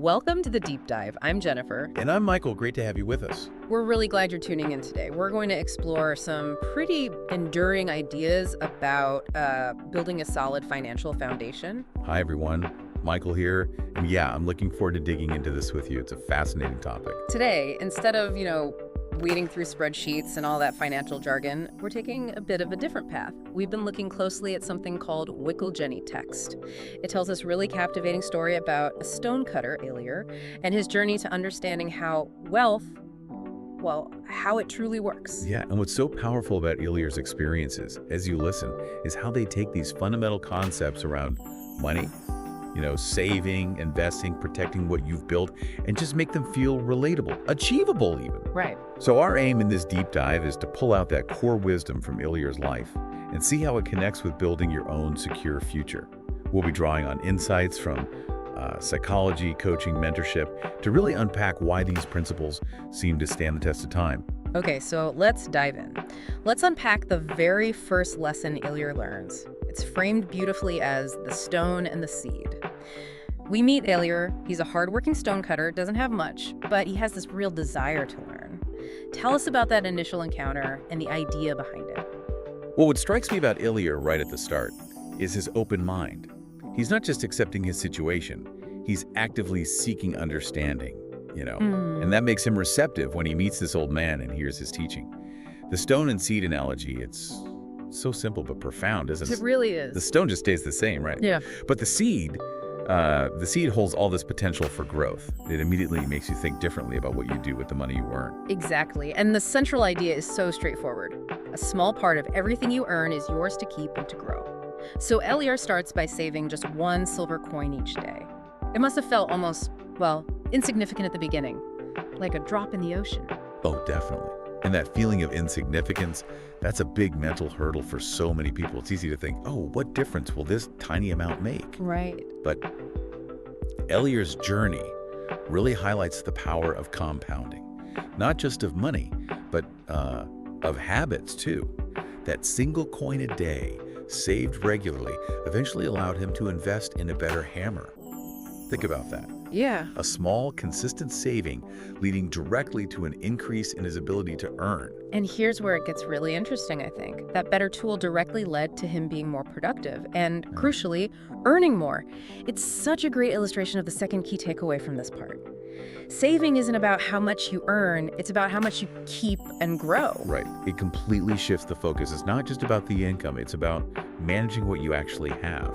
Welcome to the Deep Dive. I'm Jennifer. And I'm Michael. Great to have you with us. We're really glad you're tuning in today. We're going to explore some pretty enduring ideas about building a solid financial foundation. Hi, everyone. Michael here. And yeah, I'm looking forward to digging into this with you. It's a fascinating topic. Today, instead of, wading through spreadsheets and all that financial jargon, we're taking a bit of a different path. We've been looking closely at something called Wickle-Jenny text. It tells this really captivating story about a stonecutter, Elior, and his journey to understanding how wealth, how it truly works. Yeah, and what's so powerful about Elior's experiences, as you listen, is how they take these fundamental concepts around money, saving, investing, protecting what you've built, and just make them feel relatable, achievable even. Right. So our aim in this deep dive is to pull out that core wisdom from Elior's life and see how it connects with building your own secure future. We'll be drawing on insights from psychology, coaching, mentorship, to really unpack why these principles seem to stand the test of time. Okay, so let's dive in. Let's unpack the very first lesson Elior learns. It's framed beautifully as the stone and the seed. We meet Elior. He's a hardworking stonecutter, doesn't have much, but he has this real desire to learn. Tell us about that initial encounter and the idea behind it. Well, what strikes me about Elior right at the start is his open mind. He's not just accepting his situation, he's actively seeking understanding, and that makes him receptive when he meets this old man and hears his teaching. The stone and seed analogy, it's so simple but profound, isn't it? It really is. The stone just stays the same, right? Yeah. But the seed holds all this potential for growth. It immediately makes you think differently about what you do with the money you earn. Exactly. And the central idea is so straightforward. A small part of everything you earn is yours to keep and to grow. So Elior starts by saving just one silver coin each day. It must have felt almost, insignificant at the beginning, like a drop in the ocean. Oh, definitely. And that feeling of insignificance, that's a big mental hurdle for so many people. It's easy to think, what difference will this tiny amount make? Right. But Elior's journey really highlights the power of compounding, not just of money, but of habits too. That single coin a day, saved regularly, eventually allowed him to invest in a better hammer. Think about that. Yeah. A small, consistent saving leading directly to an increase in his ability to earn. And here's where it gets really interesting, I think. That better tool directly led to him being more productive and, crucially, earning more. It's such a great illustration of the second key takeaway from this part. Saving isn't about how much you earn, it's about how much you keep and grow. Right. It completely shifts the focus. It's not just about the income, it's about managing what you actually have.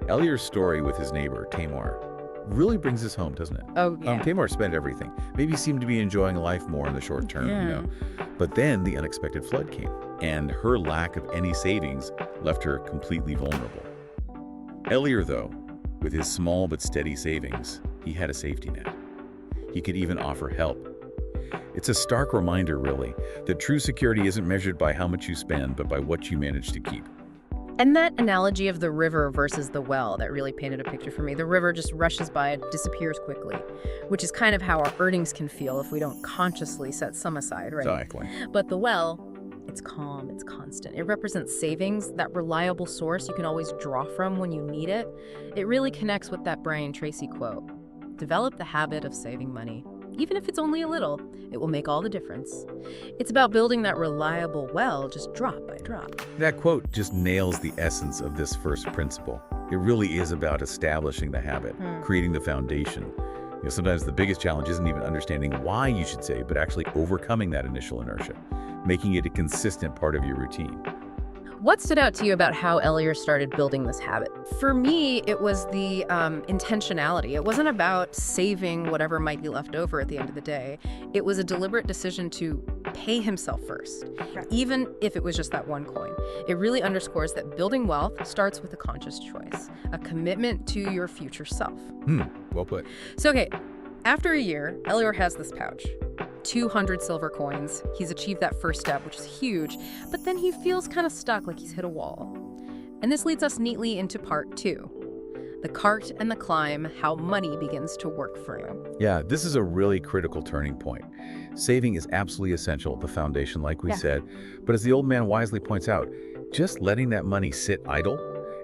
Elior's story with his neighbor, Tamar, really brings this home, doesn't it? Oh, yeah. Tamar spent everything. Maybe seemed to be enjoying life more in the short term, But then the unexpected flood came, and her lack of any savings left her completely vulnerable. Elior, though, with his small but steady savings, he had a safety net. He could even offer help. It's a stark reminder, really, that true security isn't measured by how much you spend, but by what you manage to keep. And that analogy of the river versus the well, that really painted a picture for me. The river just rushes by, it disappears quickly, which is kind of how our earnings can feel if we don't consciously set some aside, right? Exactly. But the well, it's calm, it's constant. It represents savings, that reliable source you can always draw from when you need it. It really connects with that Brian Tracy quote. Develop the habit of saving money. Even if it's only a little, it will make all the difference. It's about building that reliable well, just drop by drop. That quote just nails the essence of this first principle. It really is about establishing the habit, creating the foundation. Sometimes the biggest challenge isn't even understanding why you should save, but actually overcoming that initial inertia, making it a consistent part of your routine. What stood out to you about how Elior started building this habit? For me, it was the intentionality. It wasn't about saving whatever might be left over at the end of the day. It was a deliberate decision to pay himself first, even if it was just that one coin. It really underscores that building wealth starts with a conscious choice, a commitment to your future self. Well put. So, okay, after a year, Elior has this pouch. 200 silver coins. He's achieved that first step, which is huge, but then he feels kind of stuck, like he's hit a wall. And this leads us neatly into part 2. The cart and the climb, how money begins to work for you. Yeah, this is a really critical turning point. Saving is absolutely essential, the foundation, like we said. But as the old man wisely points out, just letting that money sit idle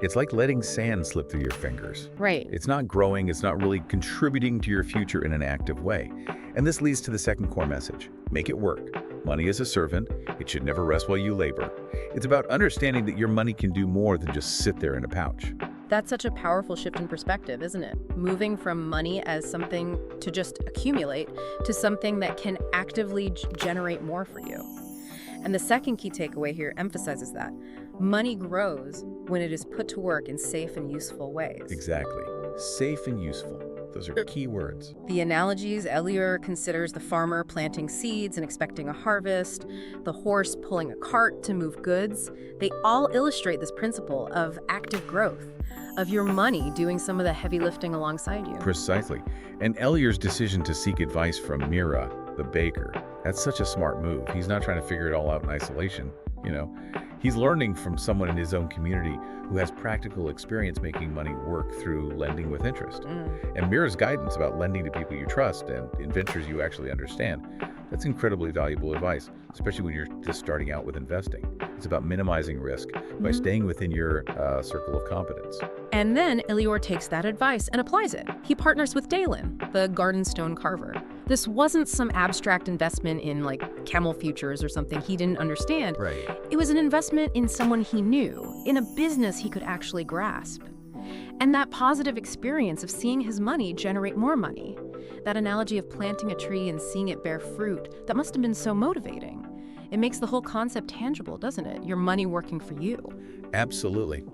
It's like letting sand slip through your fingers. Right. It's not growing, it's not really contributing to your future in an active way. And this leads to the second core message. Make it work. Money is a servant. It should never rest while you labor. It's about understanding that your money can do more than just sit there in a pouch. That's such a powerful shift in perspective, isn't it? Moving from money as something to just accumulate to something that can actively generate more for you. And the second key takeaway here emphasizes that. Money grows when it is put to work in safe and useful ways. Exactly. Safe and useful. Those are key words. The analogies, Elior considers the farmer planting seeds and expecting a harvest, the horse pulling a cart to move goods. They all illustrate this principle of active growth, of your money doing some of the heavy lifting alongside you. Precisely. And Elior's decision to seek advice from Mira, the baker, that's such a smart move. He's not trying to figure it all out in isolation, He's learning from someone in his own community who has practical experience making money work through lending with interest. And Mira's guidance about lending to people you trust and in ventures you actually understand, that's incredibly valuable advice, especially when you're just starting out with investing. It's about minimizing risk by staying within your circle of competence. And then Elior takes that advice and applies it. He partners with Dalen, the garden stone carver. This wasn't some abstract investment in camel futures or something he didn't understand. Right. It was an investment in someone he knew, in a business he could actually grasp. And that positive experience of seeing his money generate more money, that analogy of planting a tree and seeing it bear fruit, that must have been so motivating. It makes the whole concept tangible, doesn't it? Your money working for you. Absolutely.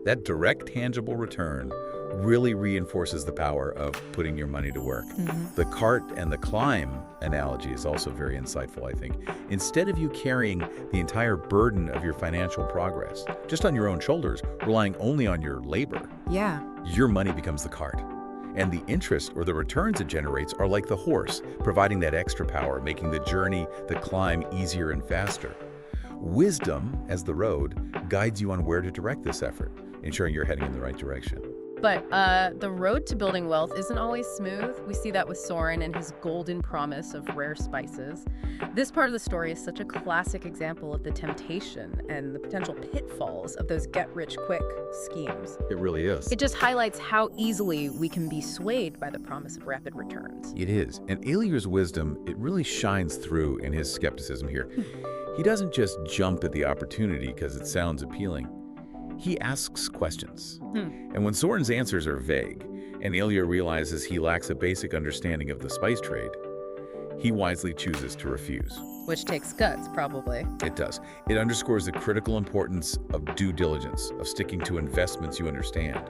That direct, tangible return really reinforces the power of putting your money to work. The cart and the climb analogy is also very insightful, I think. Instead of you carrying the entire burden of your financial progress just on your own shoulders, relying only on your labor, your money becomes the cart. And the interest or the returns it generates are like the horse, providing that extra power, making the journey, the climb easier and faster. Wisdom, as the road, guides you on where to direct this effort, ensuring you're heading in the right direction. But the road to building wealth isn't always smooth. We see that with Soren and his golden promise of rare spices. This part of the story is such a classic example of the temptation and the potential pitfalls of those get-rich-quick schemes. It really is. It just highlights how easily we can be swayed by the promise of rapid returns. It is. And Elior's wisdom, it really shines through in his skepticism here. He doesn't just jump at the opportunity because it sounds appealing. He asks questions. And when Soren's answers are vague, and Elior realizes he lacks a basic understanding of the spice trade, he wisely chooses to refuse. Which takes guts, probably. It does. It underscores the critical importance of due diligence, of sticking to investments you understand.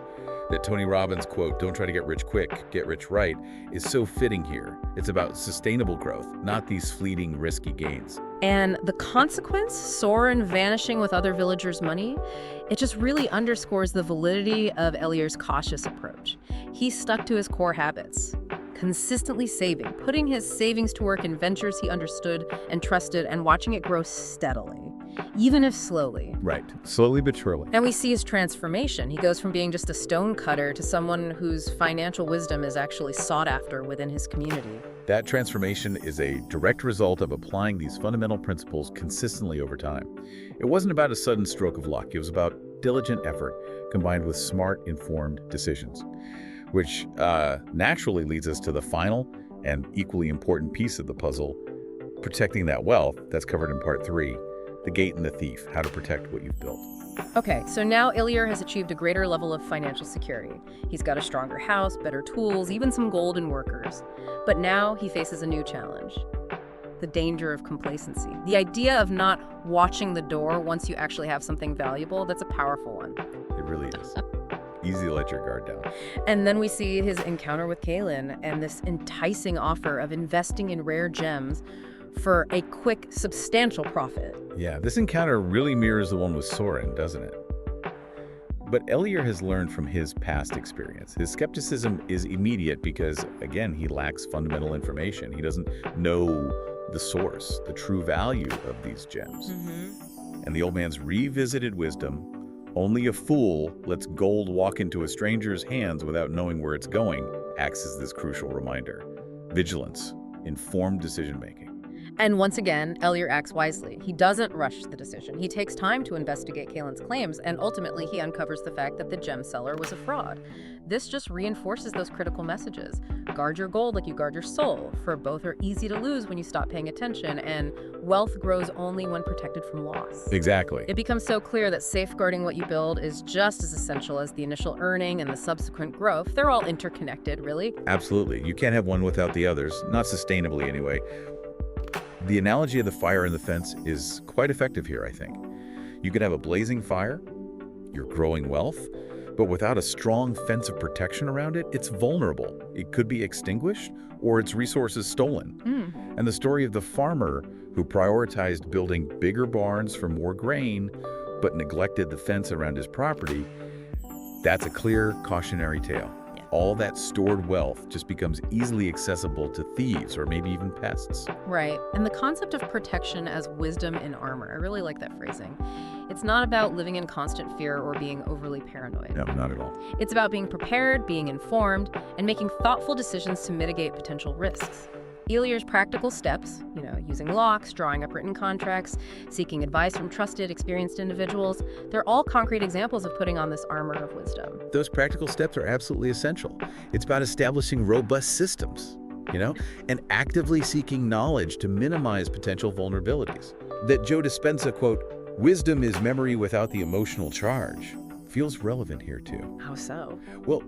That Tony Robbins' quote, "Don't try to get rich quick, get rich right," is so fitting here. It's about sustainable growth, not these fleeting, risky gains. And the consequence, Soren vanishing with other villagers' money, it just really underscores the validity of Elior's cautious approach. He stuck to his core habits, consistently saving, putting his savings to work in ventures he understood and trusted, and watching it grow steadily, even if slowly. Right, slowly but surely. And we see his transformation. He goes from being just a stone cutter to someone whose financial wisdom is actually sought after within his community. That transformation is a direct result of applying these fundamental principles consistently over time. It wasn't about a sudden stroke of luck. It was about diligent effort combined with smart, informed decisions, which naturally leads us to the final and equally important piece of the puzzle, protecting that wealth. That's covered in part 3, the gate and the thief, how to protect what you've built. Okay, so now Elior has achieved a greater level of financial security. He's got a stronger house, better tools, even some golden workers. But now he faces a new challenge: the danger of complacency. The idea of not watching the door once you actually have something valuable, that's a powerful one. It really is. Easy to let your guard down. And then we see his encounter with Kaelin and this enticing offer of investing in rare gems for a quick, substantial profit. Yeah, this encounter really mirrors the one with Soren, doesn't it? But Elior has learned from his past experience. His skepticism is immediate because, again, he lacks fundamental information. He doesn't know the source, the true value of these gems. And the old man's revisited wisdom, "Only a fool lets gold walk into a stranger's hands without knowing where it's going," acts as this crucial reminder. Vigilance, informed decision-making. And once again, Elior acts wisely. He doesn't rush the decision. He takes time to investigate Kalen's claims, and ultimately he uncovers the fact that the gem seller was a fraud. This just reinforces those critical messages. Guard your gold like you guard your soul, for both are easy to lose when you stop paying attention, and wealth grows only when protected from loss. Exactly. It becomes so clear that safeguarding what you build is just as essential as the initial earning and the subsequent growth. They're all interconnected, really. Absolutely. You can't have one without the others, not sustainably anyway. The analogy of the fire and the fence is quite effective here, I think. You could have a blazing fire, you're growing wealth, but without a strong fence of protection around it, it's vulnerable. It could be extinguished or its resources stolen. And the story of the farmer who prioritized building bigger barns for more grain, but neglected the fence around his property, that's a clear cautionary tale. All that stored wealth just becomes easily accessible to thieves or maybe even pests. Right. And the concept of protection as wisdom in armor, I really like that phrasing. It's not about living in constant fear or being overly paranoid. No, not at all. It's about being prepared, being informed, and making thoughtful decisions to mitigate potential risks. Elior's practical steps, using locks, drawing up written contracts, seeking advice from trusted, experienced individuals, they're all concrete examples of putting on this armor of wisdom. Those practical steps are absolutely essential. It's about establishing robust systems, and actively seeking knowledge to minimize potential vulnerabilities. That Joe Dispenza quote, "Wisdom is memory without the emotional charge," feels relevant here too. How so? Well,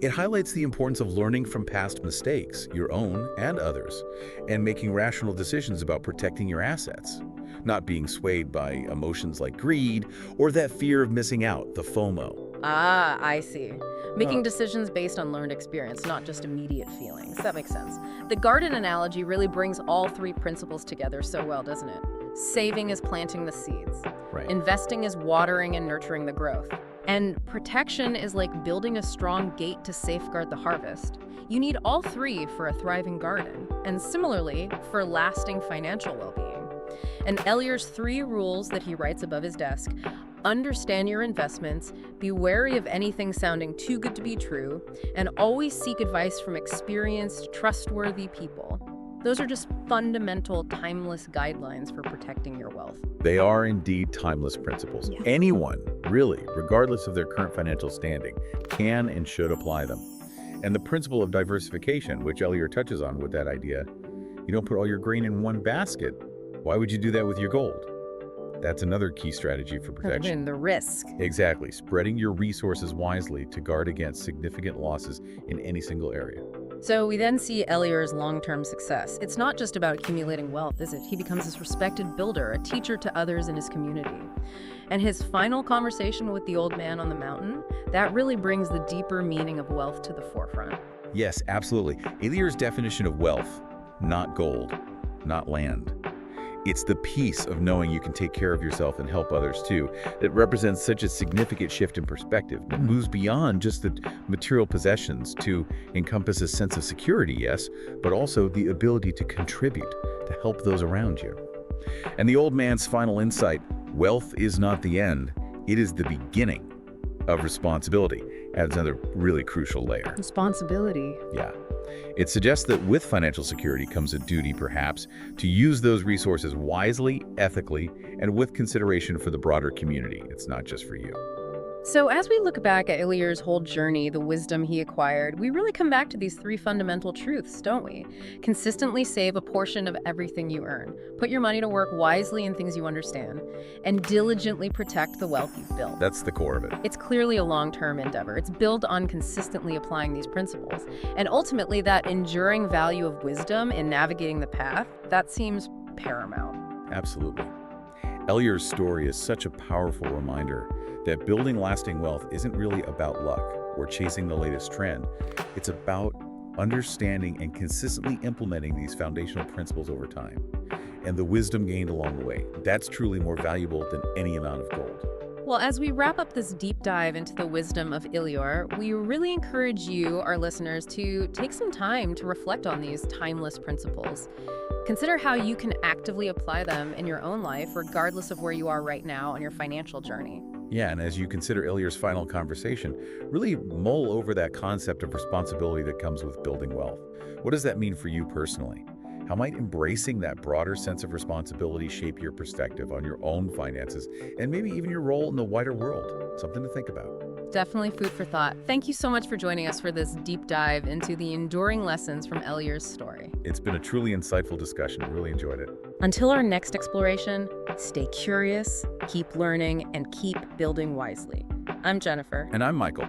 it highlights the importance of learning from past mistakes, your own and others, and making rational decisions about protecting your assets, not being swayed by emotions like greed or that fear of missing out, the FOMO. Ah, I see. Making decisions based on learned experience, not just immediate feelings. That makes sense. The garden analogy really brings all three principles together so well, doesn't it? Saving is planting the seeds. Right. Investing is watering and nurturing the growth. And protection is like building a strong gate to safeguard the harvest. You need all three for a thriving garden, and similarly, for lasting financial well-being. And Elior's 3 rules that he writes above his desk: understand your investments, be wary of anything sounding too good to be true, and always seek advice from experienced, trustworthy people. Those are just fundamental, timeless guidelines for protecting your wealth. They are indeed timeless principles. Yeah. Anyone, really, regardless of their current financial standing, can and should apply them. And the principle of diversification, which Elior touches on with that idea, you don't put all your grain in one basket. Why would you do that with your gold? That's another key strategy for protection. The risk. Exactly, spreading your resources wisely to guard against significant losses in any single area. So we then see Elior's long-term success. It's not just about accumulating wealth, is it? He becomes this respected builder, a teacher to others in his community. And his final conversation with the old man on the mountain, that really brings the deeper meaning of wealth to the forefront. Yes, absolutely. Elior's definition of wealth, not gold, not land. It's the peace of knowing you can take care of yourself and help others too that represents such a significant shift in perspective. It moves beyond just the material possessions to encompass a sense of security, yes, but also the ability to contribute, to help those around you. And the old man's final insight, wealth is not the end, it is the beginning of responsibility, adds another really crucial layer. Responsibility. Yeah. It suggests that with financial security comes a duty, perhaps, to use those resources wisely, ethically, and with consideration for the broader community. It's not just for you. So as we look back at Elior's whole journey, the wisdom he acquired, we really come back to these 3 fundamental truths, don't we? Consistently save a portion of everything you earn. Put your money to work wisely in things you understand. And diligently protect the wealth you've built. That's the core of it. It's clearly a long-term endeavor. It's built on consistently applying these principles. And ultimately, that enduring value of wisdom in navigating the path, that seems paramount. Absolutely. Elior's story is such a powerful reminder that building lasting wealth isn't really about luck or chasing the latest trend. It's about understanding and consistently implementing these foundational principles over time. And the wisdom gained along the way, that's truly more valuable than any amount of gold. Well, as we wrap up this deep dive into the wisdom of Elior, we really encourage you, our listeners, to take some time to reflect on these timeless principles. Consider how you can actively apply them in your own life, regardless of where you are right now on your financial journey. Yeah, and as you consider Elior's final conversation, really mull over that concept of responsibility that comes with building wealth. What does that mean for you personally? How might embracing that broader sense of responsibility shape your perspective on your own finances and maybe even your role in the wider world? Something to think about. Definitely food for thought. Thank you so much for joining us for this deep dive into the enduring lessons from Elior's story. It's been a truly insightful discussion. Really enjoyed it. Until our next exploration, stay curious, keep learning, and keep building wisely. I'm Jennifer. And I'm Michael.